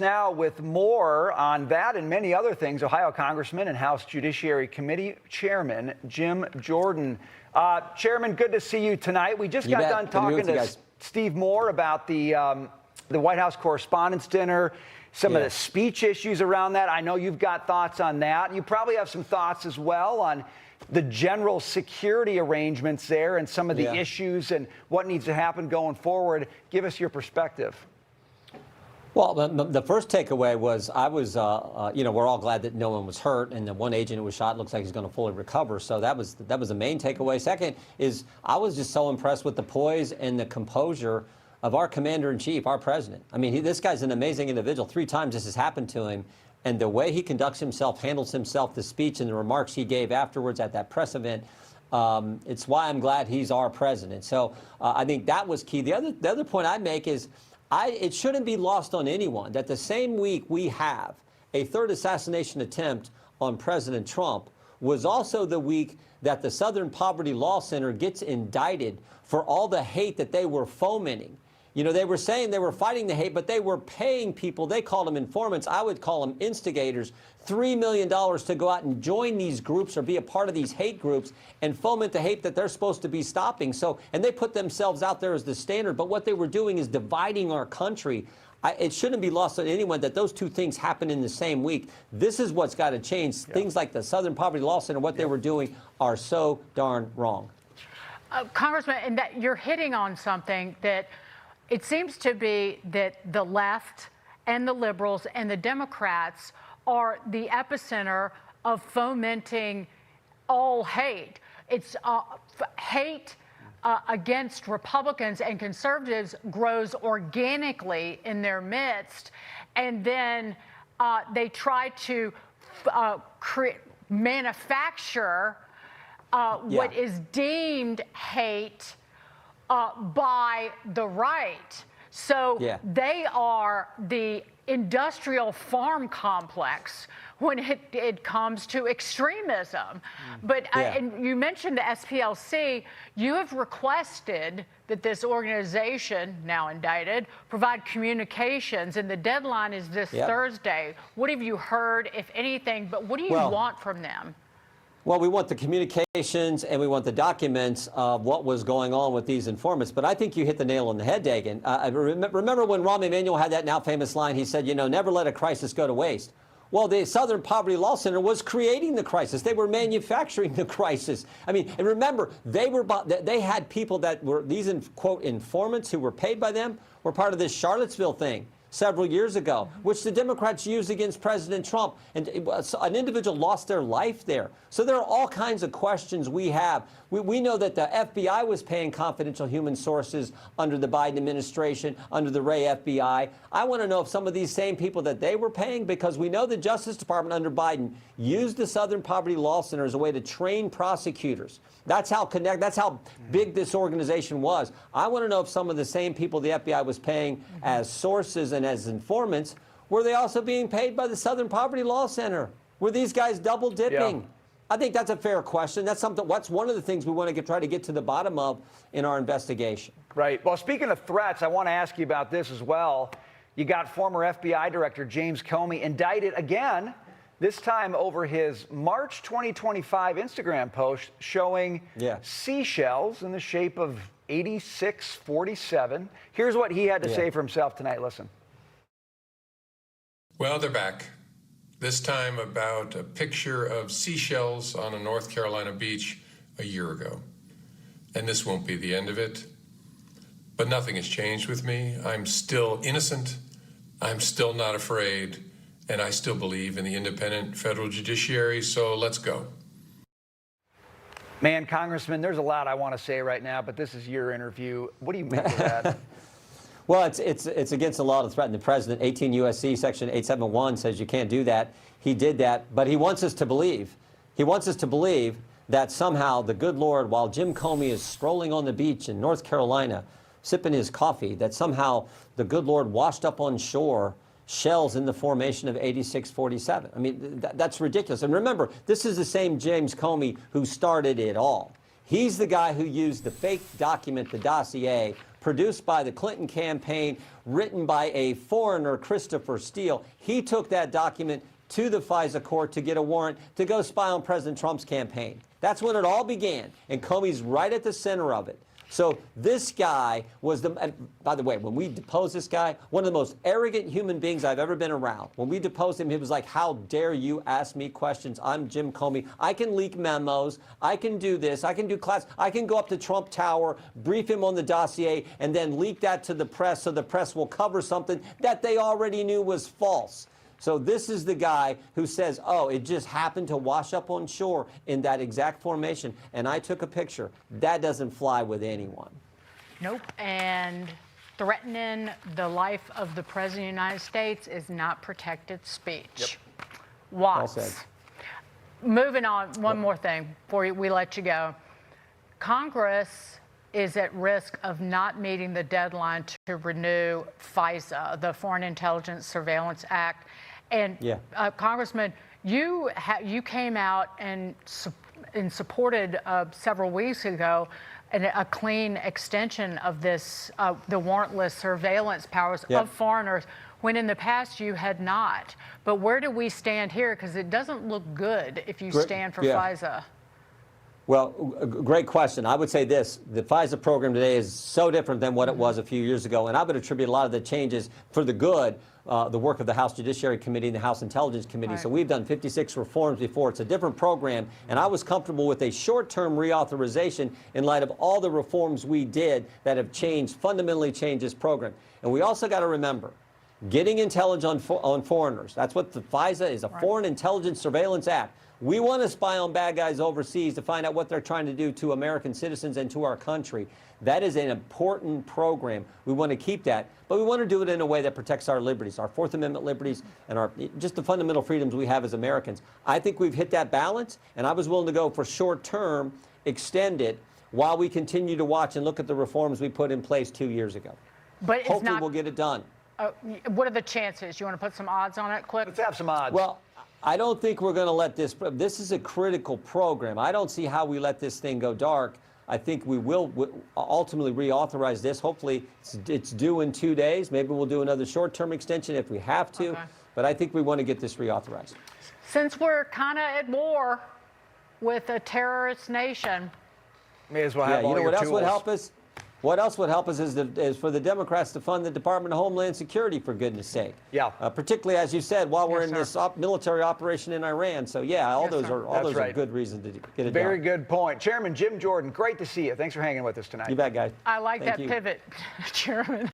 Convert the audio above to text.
Now, with more on that and many other things, Ohio Congressman and House Judiciary Committee Chairman Jim Jordan. Chairman, good to see you tonight. We just got done talking to Steve Moore about the White House Correspondents' Dinner, some of the speech issues around that. I know you've got thoughts on that. You probably have some thoughts as well on the general security arrangements there and some of the issues and what needs to happen going forward. Give us your perspective. Well, the first takeaway was we're all glad that no one was hurt, and the one agent who was shot looks like he's going to fully recover. So that was the main takeaway. Second is I was just so impressed with the poise and the composure of our commander-in-chief, our president. I mean, this guy's an amazing individual. 3 times this has happened to him. And the way he conducts himself, handles himself, the speech and the remarks he gave afterwards at that press event, it's why I'm glad he's our president. So I think that was key. The other point I make is it shouldn't be lost on anyone that the same week we have a 3rd assassination attempt on President Trump was also the week that the Southern Poverty Law Center gets indicted for all the hate that they were fomenting. You know, they were saying they were fighting the hate, but they were paying people. They called them informants. I would call them instigators. $3 million to go out and join these groups or be a part of these hate groups and foment the hate that they're supposed to be stopping. And they put themselves out there as the standard. But what they were doing is dividing our country. It shouldn't be lost on anyone that those two things happen in the same week. This is what's got to change. Things like the Southern Poverty Law Center, what they were doing are so darn wrong. Congressman, and that you're hitting on something that it seems to be that the left and the liberals and the Democrats are the epicenter of fomenting all hate. It's hate against Republicans and conservatives grows organically in their midst, and then they try to manufacture what is deemed hate by the right. So they are the industrial farm complex when it comes to extremism. But and you mentioned the SPLC. You have requested that this organization, now indicted, provide communications, and the deadline is this Thursday. What have you heard, if anything, but what do you want from them? Well, we want the communications and we want the documents of what was going on with these informants. But I think you hit the nail on the head, Dagan. Remember when Rahm Emanuel had that now famous line? He said, you know, never let a crisis go to waste. Well, the Southern Poverty Law Center was creating the crisis. They were manufacturing the crisis. I mean, and remember, they had people that were these, quote, informants who were paid by them were part of this Charlottesville thing several years ago, which the Democrats used against President Trump. And an individual lost their life there. So there are all kinds of questions we have. We know that the FBI was paying confidential human sources under the Biden administration, under the Wray FBI. I want to know if some of these same people that they were paying, because we know the Justice Department under Biden used the Southern Poverty Law Center as a way to train prosecutors. That's how big this organization was. I want to know if some of the same people the FBI was paying as sources and as informants, were they also being paid by the Southern Poverty Law Center? Were these guys double dipping? I think that's a fair question. That's one of the things we want to try to get to the bottom of in our investigation. Right. Well, speaking of threats, I want to ask you about this as well. You got former FBI Director James Comey indicted again, this time over his March 2025 Instagram post showing seashells in the shape of 8647. Here's what he had to say for himself tonight. Listen. Well, they're back. This time about a picture of seashells on a North Carolina beach a year ago. And this won't be the end of it. But nothing has changed with me. I'm still innocent. I'm still not afraid. And I still believe in the independent federal judiciary. So let's go. Man, Congressman, there's a lot I want to say right now, but this is your interview. What do you make of that? Well, it's against the law to threaten the president. 18 U.S.C. Section 871 says you can't do that. He did that, but he wants us to believe. He wants us to believe that somehow the good Lord, while Jim Comey is strolling on the beach in North Carolina, sipping his coffee, that somehow the good Lord washed up on shore shells in the formation of 8647. I mean, that's ridiculous. And remember, this is the same James Comey who started it all. He's the guy who used the fake document, the dossier, produced by the Clinton campaign, written by a foreigner, Christopher Steele. He took that document to the FISA court to get a warrant to go spy on President Trump's campaign. That's when it all began, and Comey's right at the center of it. So this guy was and by the way, when we deposed this guy, one of the most arrogant human beings I've ever been around. When we deposed him, he was like, how dare you ask me questions? I'm Jim Comey. I can leak memos. I can do this. I can do class. I can go up to Trump Tower, brief him on the dossier, and then leak that to the press so the press will cover something that they already knew was false. So this is the guy who says, oh, it just happened to wash up on shore in that exact formation, and I took a picture. That doesn't fly with anyone. Nope. And threatening the life of the President of the United States is not protected speech. Yep. Watts. Well said. Moving on, one more thing before we let you go. Congress is at risk of not meeting the deadline to renew FISA, the Foreign Intelligence Surveillance Act. And Congressman, you came out and supported several weeks ago a clean extension of this, the warrantless surveillance powers of foreigners, when in the past you had not. But where do we stand here? Because it doesn't look good if you stand for FISA. Well, great question. I would say this. The FISA program today is so different than what it was a few years ago, and I would attribute a lot of the changes for the good, the work of the House Judiciary Committee and the House Intelligence Committee. Right. So we've done 56 reforms before. It's a different program, and I was comfortable with a short-term reauthorization in light of all the reforms we did that have fundamentally changed this program. And we also got to remember, getting intelligence on foreigners. That's what the FISA is, a Foreign Intelligence Surveillance Act. We want to spy on bad guys overseas to find out what they're trying to do to American citizens and to our country. That is an important program. We want to keep that, but we want to do it in a way that protects our liberties, our Fourth Amendment liberties, and just the fundamental freedoms we have as Americans. I think we've hit that balance, and I was willing to go for short-term, extend it, while we continue to watch and look at the reforms we put in place 2 years ago. But hopefully we'll get it done. What are the chances? You want to put some odds on it, quick? Let's have some odds. Well, I don't think we're going to let this is a critical program. I don't see how we let this thing go dark. I think we will ultimately reauthorize this. Hopefully it's due in 2 days. Maybe we'll do another short-term extension if we have to. Okay. But I think we want to get this reauthorized. Since we're kind of at war with a terrorist nation. May as well have all your what else tools. would help us? What else would help us is for the Democrats to fund the Department of Homeland Security, for goodness sake. Yeah. Particularly, as you said, while we're in this military operation in Iran. So, yeah, all those are good reasons to get it done. Very good point. Chairman Jim Jordan, great to see you. Thanks for hanging with us tonight. You bet, guys. I like that pivot, Chairman.